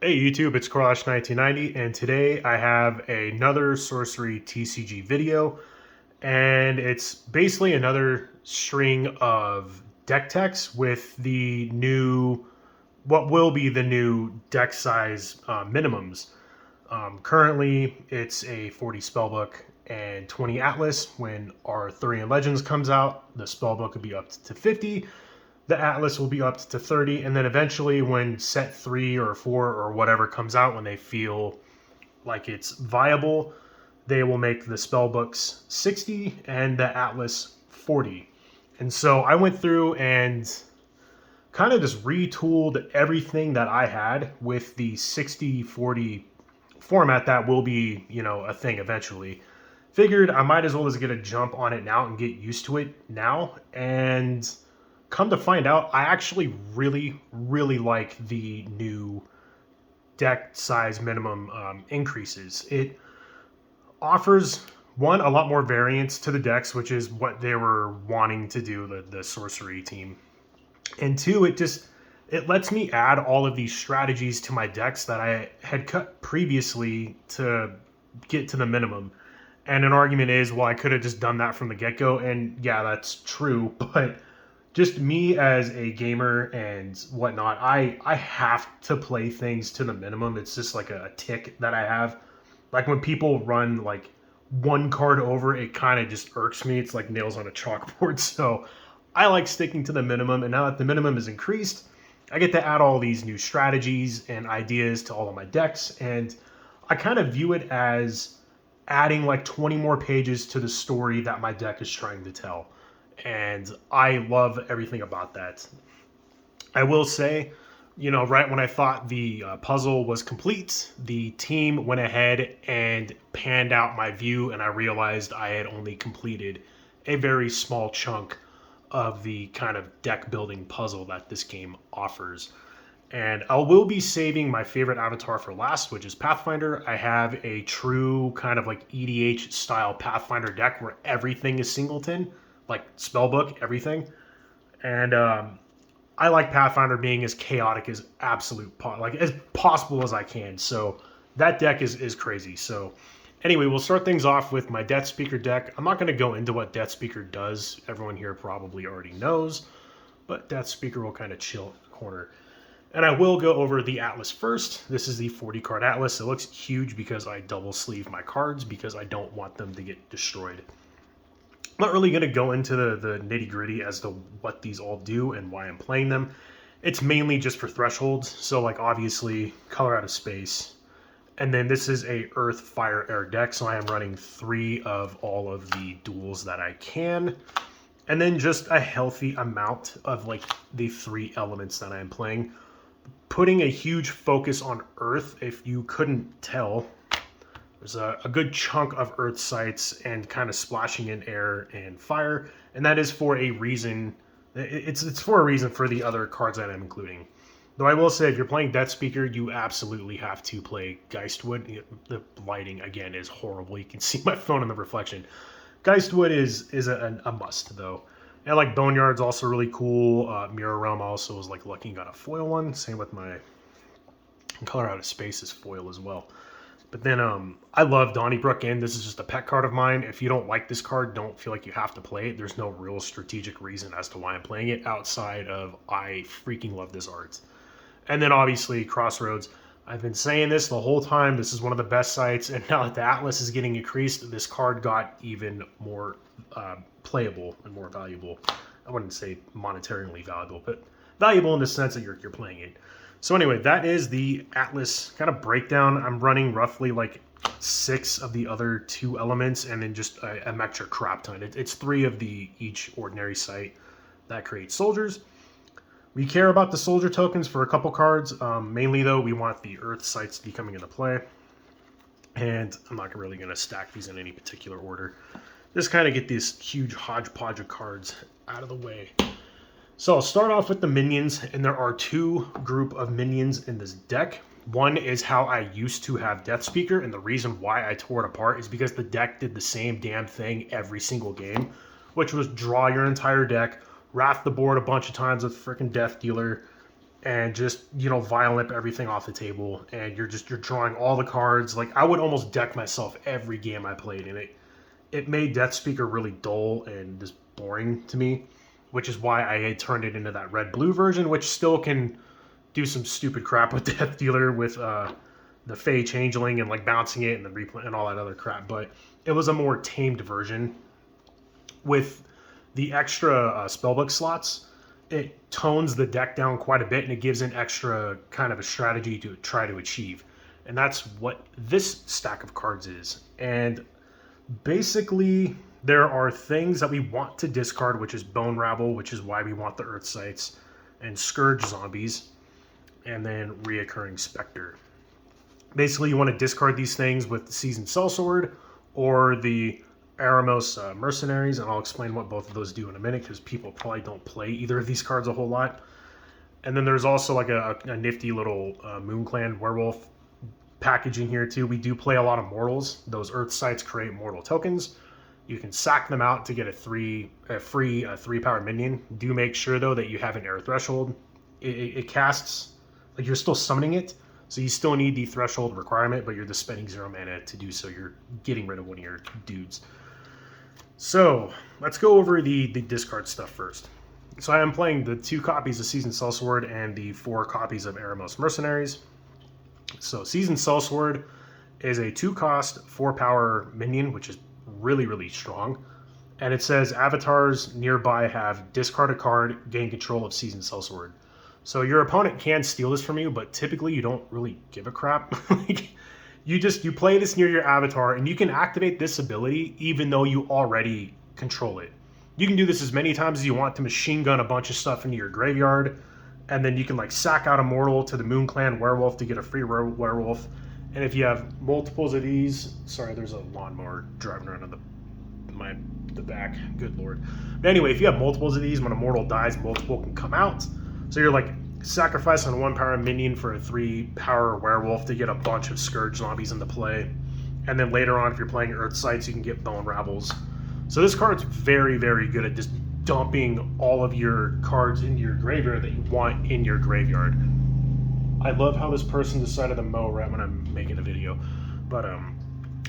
Hey YouTube, it's Crash1990, and today I have another Sorcery TCG video, and it's basically another string of deck techs with the new, what will be the new deck size minimums. Currently, it's a 40 spellbook and 20 Atlas. When Arthurian Legends comes out, the spellbook will be up to 50, the Atlas will be up to 30, and then eventually when set 3 or 4 or whatever comes out, when they feel like it's viable, they will make the spellbooks 60 and the Atlas 40. And so I went through and kind of just retooled everything that I had with the 60-40 format that will be, a thing eventually. Figured I might as well just get a jump on it now and get used to it now. And come to find out, I actually really, really like the new deck size minimum increases. It offers one, a lot more variance to the decks, which is what they were wanting to do, the sorcery team. And two, it lets me add all of these strategies to my decks that I had cut previously to get to the minimum. And an argument is, well, I could have just done that from the get-go, and yeah, that's true, but just me as a gamer and whatnot, I have to play things to the minimum. It's just like a tick that I have. Like when people run like one card over, it kind of just irks me. It's like nails on a chalkboard. So I like sticking to the minimum. And now that the minimum is increased, I get to add all these new strategies and ideas to all of my decks. And I kind of view it as adding like 20 more pages to the story that my deck is trying to tell. And I love everything about that. I will say, right when I thought the puzzle was complete, the team went ahead and panned out my view, and I realized I had only completed a very small chunk of the kind of deck building puzzle that this game offers. And I will be saving my favorite avatar for last, which is Pathfinder. I have a true kind of like EDH style Pathfinder deck where everything is singleton, like spellbook, everything. And I like Pathfinder being as chaotic as like as possible as I can. So that deck is crazy. So anyway, we'll start things off with my Deathspeaker deck. I'm not going to go into what Deathspeaker does. Everyone here probably already knows, but Deathspeaker will kind of chill in the corner. And I will go over the Atlas first. This is the 40 card Atlas. It looks huge because I double sleeve my cards because I don't want them to get destroyed. I'm not really going to go into the nitty gritty as to what these all do and why I'm playing them. It's mainly just for thresholds. So like obviously color out of space. And then this is a earth, fire, air deck. So I am running 3 of all of the duels that I can. And then just a healthy amount of like the 3 elements that I'm playing. Putting a huge focus on earth, if you couldn't tell. There's a good chunk of earth sites and kind of splashing in air and fire, and that is for a reason. It's for a reason for the other cards that I'm including. Though I will say, if you're playing Deathspeaker, you absolutely have to play Geistwood. The lighting again is horrible. You can see my phone in the reflection. Geistwood is a must though. And like Boneyard's also really cool. Mirror Realm also was like lucky and got a foil one. Same with my Color Out of Space is foil as well. But then I love Donnybrook, and this is just a pet card of mine. If you don't like this card, don't feel like you have to play it. There's no real strategic reason as to why I'm playing it outside of I freaking love this art. And then obviously Crossroads. I've been saying this the whole time. This is one of the best sites, and now that the Atlas is getting increased, this card got even more playable and more valuable. I wouldn't say monetarily valuable, but valuable in the sense that you're playing it. So anyway, that is the Atlas kind of breakdown. I'm running roughly like 6 of the other 2 elements and then just a extra crap ton. It's 3 of the each ordinary site that creates soldiers. We care about the soldier tokens for a couple cards. Mainly though, we want the earth sites to be coming into play. And I'm not really going to stack these in any particular order. Just kind of get this huge hodgepodge of cards out of the way. So I'll start off with the minions, and there are 2 group of minions in this deck. One is how I used to have Deathspeaker, and the reason why I tore it apart is because the deck did the same damn thing every single game, which was draw your entire deck, wrath the board a bunch of times with frickin' Death Dealer, and just, you know, violent everything off the table, and you're drawing all the cards. Like, I would almost deck myself every game I played, and it made Deathspeaker really dull and just boring to me, which is why I had turned it into that red-blue version, which still can do some stupid crap with Death Dealer with the Fey Changeling and like bouncing it and the replay and all that other crap. But it was a more tamed version with the extra spellbook slots. It tones the deck down quite a bit, and it gives an extra kind of a strategy to try to achieve. And that's what this stack of cards is. And basically, there are things that we want to discard, which is Bone Rabble, which is why we want the Earth Sites, and Scourge Zombies, and then Reoccurring Specter. Basically, you want to discard these things with the Seasoned Sellsword or the Aramos Mercenaries, and I'll explain what both of those do in a minute because people probably don't play either of these cards a whole lot. And then there's also like a nifty little MoonClan Werewolf packaging here too. We do play a lot of mortals. Those Earth Sites create mortal tokens. You can sack them out to get a free 3-power minion. Do make sure though that you have an air threshold. It casts, like, you're still summoning it, so you still need the threshold requirement, but you're just spending 0 mana to do so. You're getting rid of one of your dudes. So let's go over the discard stuff first. So I am playing the 2 copies of Seasoned Sellsword and the 4 copies of Aramos Mercenaries. So Seasoned Sellsword is a 2-cost, 4-power minion, which is really, really strong. And it says avatars nearby have discard a card, gain control of Seasoned Sellsword. So your opponent can steal this from you, but typically you don't really give a crap. You play this near your avatar, and you can activate this ability even though you already control it. You can do this as many times as you want to machine gun a bunch of stuff into your graveyard, and then you can like sack out a mortal to the MoonClan Werewolf to get a free werewolf. And if you have multiples of these, sorry, there's a lawnmower driving around on the back. Good lord. But anyway, if you have multiples of these, when a mortal dies, multiple can come out. So you're like sacrificing a 1-power minion for a 3-power werewolf to get a bunch of Scourge Zombies into play. And then later on, if you're playing Earth Sites, you can get Bone Rabbles. So this card's very, very good at just dumping all of your cards into your graveyard that you want in your graveyard. I love how this person decided to mow right when I'm making a video. But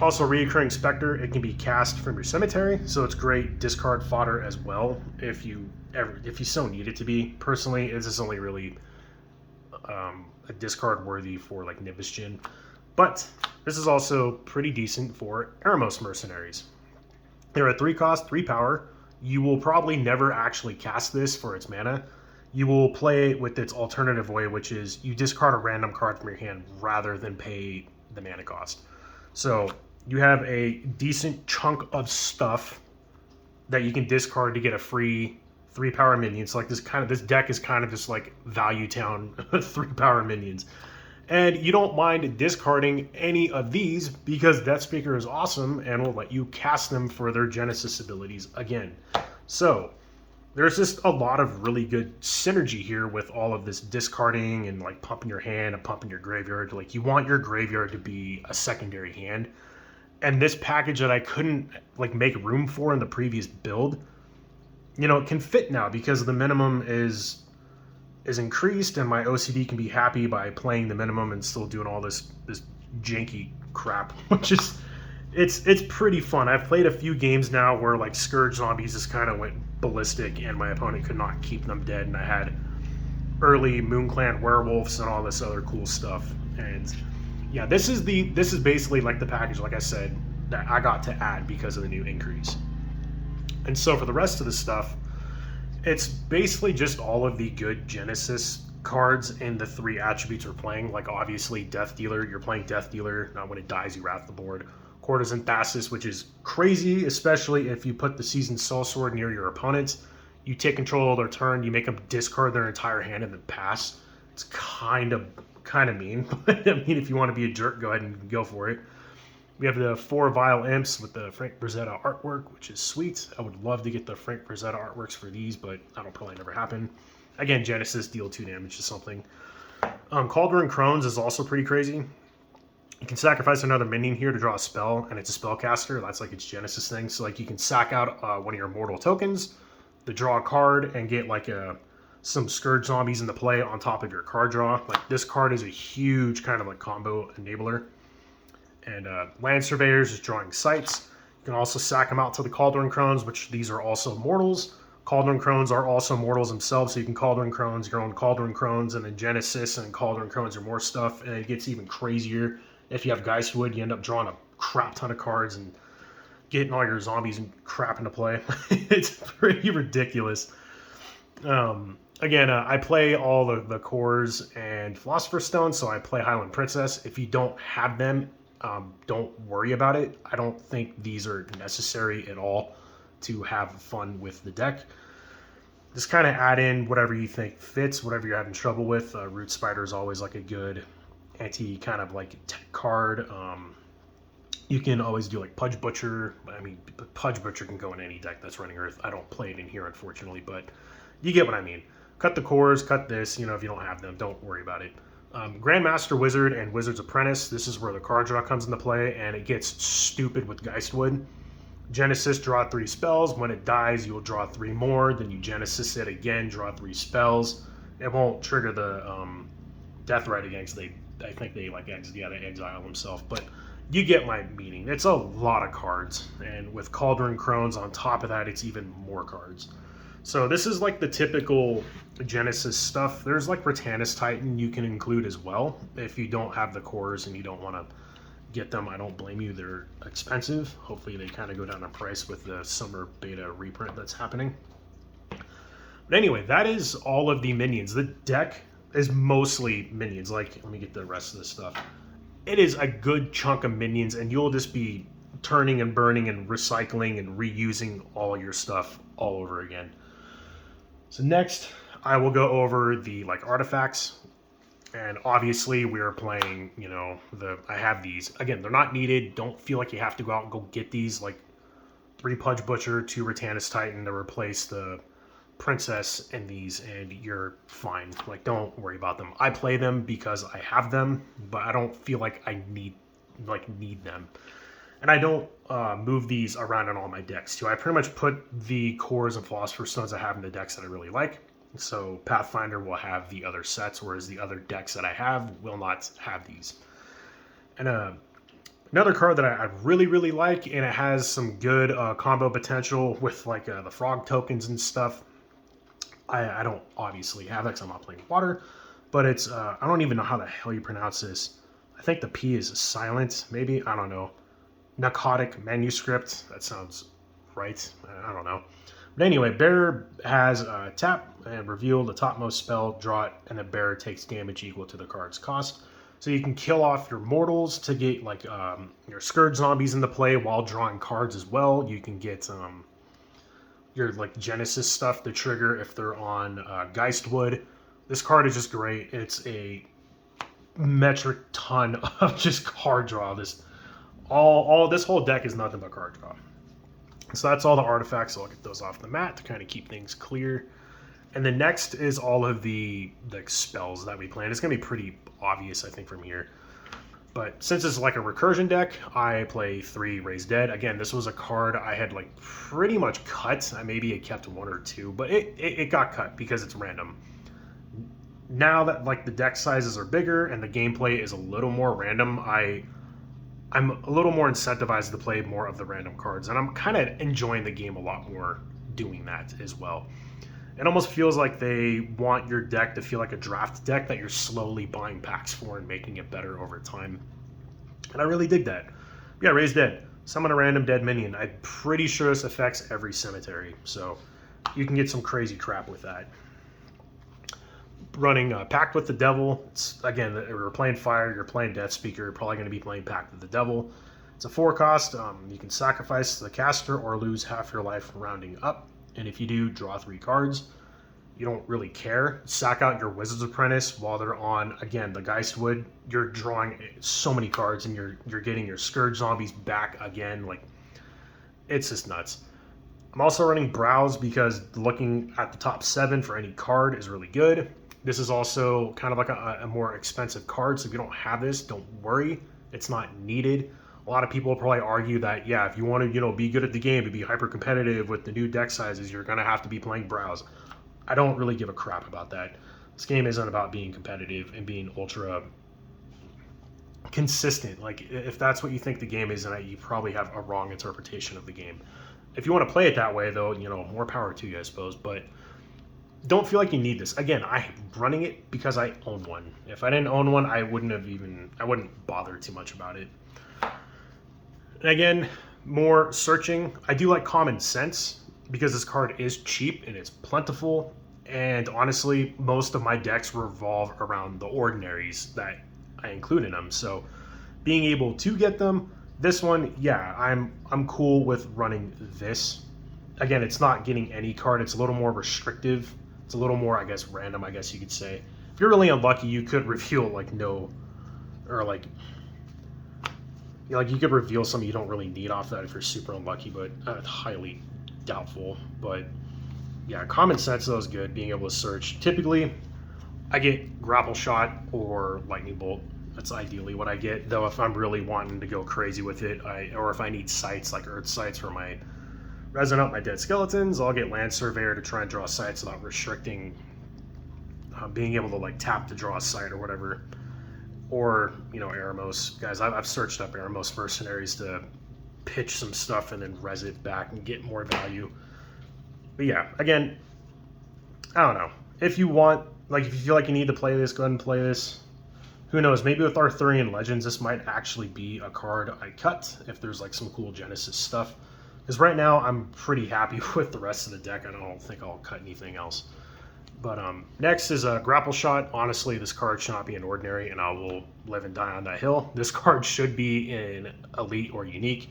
also Reoccurring Specter, it can be cast from your cemetery, so it's great discard fodder as well if you so need it to be. Personally, this is only really a discard worthy for like Nimbus Djinn. But this is also pretty decent for Aramos Mercenaries. They're a 3-cost, 3-power. You will probably never actually cast this for its mana. You will play it with its alternative way, which is you discard a random card from your hand rather than pay the mana cost. So you have a decent chunk of stuff that you can discard to get a free 3-power minion. So like this deck is kind of just like Value Town 3-power minions. And you don't mind discarding any of these because Deathspeaker is awesome and will let you cast them for their Genesis abilities again. So there's just a lot of really good synergy here with all of this discarding and like pumping your hand and pumping your graveyard. Like, you want your graveyard to be a secondary hand. And this package that I couldn't like make room for in the previous build, you know, it can fit now because the minimum is increased, and my OCD can be happy by playing the minimum and still doing all this janky crap, which is it's pretty fun. I've played a few games now where like Scourge Zombies just kind of went ballistic and my opponent could not keep them dead, and I had early MoonClan Werewolves and all this other cool stuff. And yeah, this is basically like the package, like I said, that I got to add because of the new increase. And so for the rest of the stuff, it's basically just all of the good Genesis cards in the 3 attributes we're playing. Like, obviously, Death Dealer, you're playing Death Dealer. Now, when it dies, you wrath the board. Courtesan Thassus, which is crazy, especially if you put the Seasoned Sellsword near your opponent. You take control of their turn, you make them discard their entire hand and then pass. It's kind of mean. But I mean, if you want to be a jerk, go ahead and go for it. We have the 4 Vile Imps with the Frank Frazetta artwork, which is sweet. I would love to get the Frank Frazetta artworks for these, but that'll probably never happen. Again, Genesis, deal 2 damage to something. Cauldron Crones is also pretty crazy. You can sacrifice another minion here to draw a spell, and it's a spellcaster. That's like its Genesis thing. So like you can sack out one of your mortal tokens to draw a card and get like a some Scourge Zombies into play on top of your card draw. Like, this card is a huge kind of like combo enabler. And Land Surveyors is drawing sites. You can also sack them out to the Cauldron Crones, which these are also mortals. Cauldron Crones are also mortals themselves, so you can Cauldron Crones your own Cauldron Crones, and then Genesis and Cauldron Crones are more stuff, and it gets even crazier. If you have Geistwood, you end up drawing a crap ton of cards and getting all your zombies and crap into play. It's pretty ridiculous. Again, I play all the cores and Philosopher's Stone, so I play Highland Princess. If you don't have them, don't worry about it. I don't think these are necessary at all to have fun with the deck. Just kind of add in whatever you think fits, whatever you're having trouble with. Root Spider is always like a good anti kind of like tech card. You can always do like Pudge Butcher. I mean, Pudge Butcher can go in any deck that's running Earth. I don't play it in here, unfortunately, but you get what I mean. Cut the cores, cut this. You know, if you don't have them, don't worry about it. Grandmaster Wizard and Wizard's Apprentice. This is where the card draw comes into play, and it gets stupid with Geistwood. Genesis, draw 3 spells. When it dies, you'll draw 3 more. Then you Genesis it again, draw 3 spells. It won't trigger the Death Right again, because I think they like they exile themselves. But you get my meaning. It's a lot of cards, and with Cauldron Crones on top of that, it's even more cards. So this is like the typical Genesis stuff. There's like Ratanus Titan you can include as well if you don't have the cores and you don't want to get them. I don't blame you. They're expensive. Hopefully they kind of go down in price with the summer beta reprint that's happening. But anyway, that is all of the minions. The deck is mostly minions. Like, let me get the rest of this stuff. It is a good chunk of minions, and you'll just be turning and burning and recycling and reusing all your stuff all over again. So next, I will go over the like artifacts, and obviously we are playing, you know, I have these. Again, they're not needed. Don't feel like you have to go out and go get these. Like 3 Pudge Butcher, 2 Ratanus Titan to replace the Princess in these, and you're fine. Like, don't worry about them. I play them because I have them, but I don't feel like I need them. And I don't move these around in all my decks too. I pretty much put the cores and Philosopher's Stones I have in the decks that I really like. So Pathfinder will have the other sets, whereas the other decks that I have will not have these. And another card that I really, really like, and it has some good combo potential with like the frog tokens and stuff. I don't obviously have it because I'm not playing water, but it's, I don't even know how the hell you pronounce this. I think the P is silent, maybe, I don't know. Narcotic Manuscript, that sounds right, I don't know. But anyway, Bearer has tap and reveal the topmost spell, draw it, and the Bearer takes damage equal to the card's cost. So you can kill off your mortals to get like your Scourge Zombies into play while drawing cards as well. You can get your like Genesis stuff to trigger if they're on Geistwood. This card is just great. It's a metric ton of just card draw. This whole deck is nothing but card draw. So that's all the artifacts. So I'll get those off the mat to kind of keep things clear. And then next is all of the spells that we play. And it's going to be pretty obvious, I think, from here. But since it's like a recursion deck, I play 3 Raise Dead. Again, this was a card I had like pretty much cut. Maybe it kept 1 or 2, but it got cut because it's random. Now that like the deck sizes are bigger and the gameplay is a little more random, I'm a little more incentivized to play more of the random cards, and I'm kind of enjoying the game a lot more doing that as well. It almost feels like they want your deck to feel like a draft deck that you're slowly buying packs for and making it better over time. And I really dig that. Yeah, Raise Dead. Summon a random dead minion. I'm pretty sure this affects every cemetery, so you can get some crazy crap with that. Running Pact with the Devil. It's, again, we're playing Fire, you're playing Deathspeaker, you're probably going to be playing Pact with the Devil. It's a 4 cost. You can sacrifice the caster or lose half your life rounding up. And if you do, draw 3 cards. You don't really care. Sack out your Wizard's Apprentice while they're on, again, the Geistwood. You're drawing so many cards, and you're getting your Scourge Zombies back again. Like, it's just nuts. I'm also running Browse because looking at the top 7 for any card is really good. This is also kind of like a more expensive card, so if you don't have this, don't worry. It's not needed. A lot of people will probably argue that, yeah, if you want to, be good at the game, to be hyper competitive with the new deck sizes, you're going to have to be playing Browse. I don't really give a crap about that. This game isn't about being competitive and being ultra consistent. Like, if that's what you think the game is, then you probably have a wrong interpretation of the game. If you want to play it that way, though, you know, more power to you, I suppose. But don't feel like you need this. Again, I'm running it because I own one. If I didn't own one, I wouldn't bother too much about it. And again, more searching. I do like Common Sense because this card is cheap and it's plentiful. And honestly, most of my decks revolve around the ordinaries that I include in them. So being able to get them, this one, yeah, I'm cool with running this. Again, it's not getting any card. It's a little more restrictive. It's a little more, I guess, random, I guess you could say. If you're really unlucky, you could reveal like no, or like you could reveal something you don't really need off that if you're super unlucky, but highly doubtful. But yeah, Common Sense though is good. Being able to search. Typically, I get Grapple Shot or Lightning Bolt. That's ideally what I get. Though if I'm really wanting to go crazy with it, or if I need sights like Earth Sights for my resin up my dead skeletons, I'll get Land Surveyor to try and draw sights without restricting being able to like tap to draw a sight or whatever. Or, you know, Eremos. Guys, I've searched up Eremos Mercenaries to pitch some stuff and then res it back and get more value. But yeah, again, I don't know. If you want, like, if you feel like you need to play this, go ahead and play this. Who knows? Maybe with Arthurian Legends, this might actually be a card I cut if there's like some cool Genesis stuff. Because right now, I'm pretty happy with the rest of the deck. I don't think I'll cut anything else. But next is a Grapple Shot. Honestly, this card should not be an ordinary, and I will live and die on that hill. This card should be in Elite or Unique.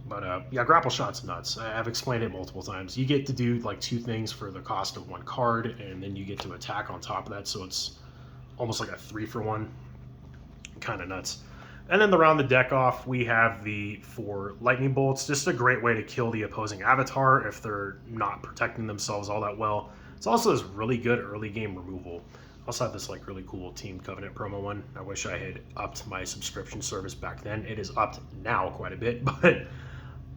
But yeah, Grapple Shot's nuts. I've explained it multiple times. You get to do like 2 things for the cost of 1 card, and then you get to attack on top of that, so it's almost like a 3-for-1. Kind of nuts. And then to round the deck off, we have the 4 Lightning Bolts. Just a great way to kill the opposing avatar if they're not protecting themselves all that well. It's also this really good early game removal. I also have this like really cool Team Covenant promo one. I wish I had upped my subscription service back then. It is upped now quite a bit, but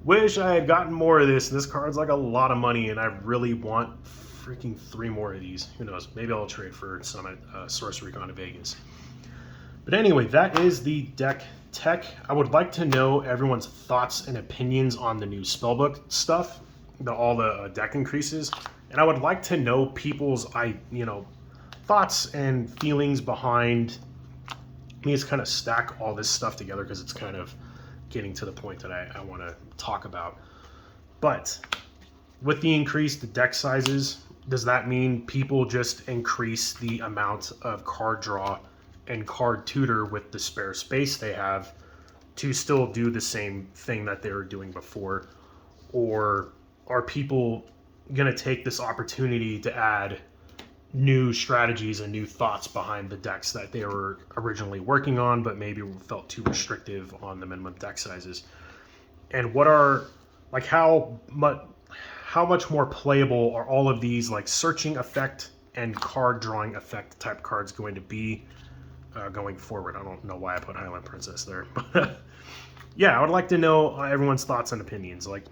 wish I had gotten more of this. This card's like a lot of money, and I really want freaking 3 more of these. Who knows? Maybe I'll trade for some at Sorcery Con in Vegas. But anyway, that is the deck tech. I would like to know everyone's thoughts and opinions on the new spellbook stuff, all the deck increases. And I would like to know people's, thoughts and feelings behind me. Just kind of stack all this stuff together because it's kind of getting to the point that I want to talk about. But with the increased deck sizes, does that mean people just increase the amount of card draw and card tutor with the spare space they have to still do the same thing that they were doing before? Or are people going to take this opportunity to add new strategies and new thoughts behind the decks that they were originally working on, but maybe felt too restrictive on the minimum deck sizes? And what are, like, how much more playable are all of these, like, searching effect and card drawing effect type cards going to be going forward? I don't know why I put Highland Princess there, but yeah, I would like to know everyone's thoughts and opinions. Like,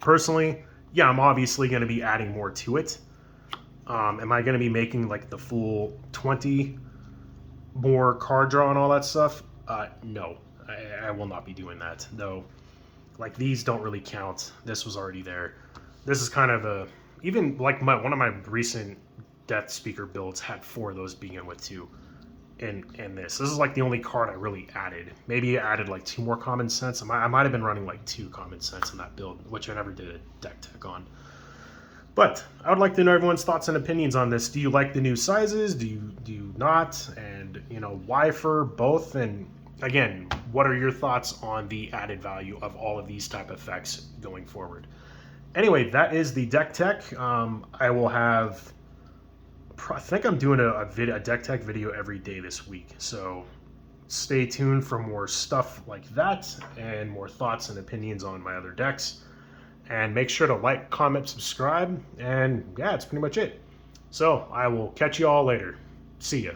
personally, yeah, I'm obviously going to be adding more to it. Am I going to be making like the full 20 more card draw and all that stuff? No, I will not be doing that. Though, like, these don't really count. This was already there. This is kind of even like one of my recent Deathspeaker builds had 4 of those to begin with too. And this is like the only card I really added. Maybe I added like 2 more Common Sense. I might have been running like 2 Common Sense in that build, which I never did a deck tech on. But I would like to know everyone's thoughts and opinions on this. Do you like the new sizes? Do you not? And why for both? And again, what are your thoughts on the added value of all of these type of effects going forward? Anyway, that is the deck tech. I will have. I think I'm doing a deck tech video every day this week, so stay tuned for more stuff like that and more thoughts and opinions on my other decks. And make sure to like, comment, subscribe, and yeah, that's pretty much it. So I will catch you all later. See ya.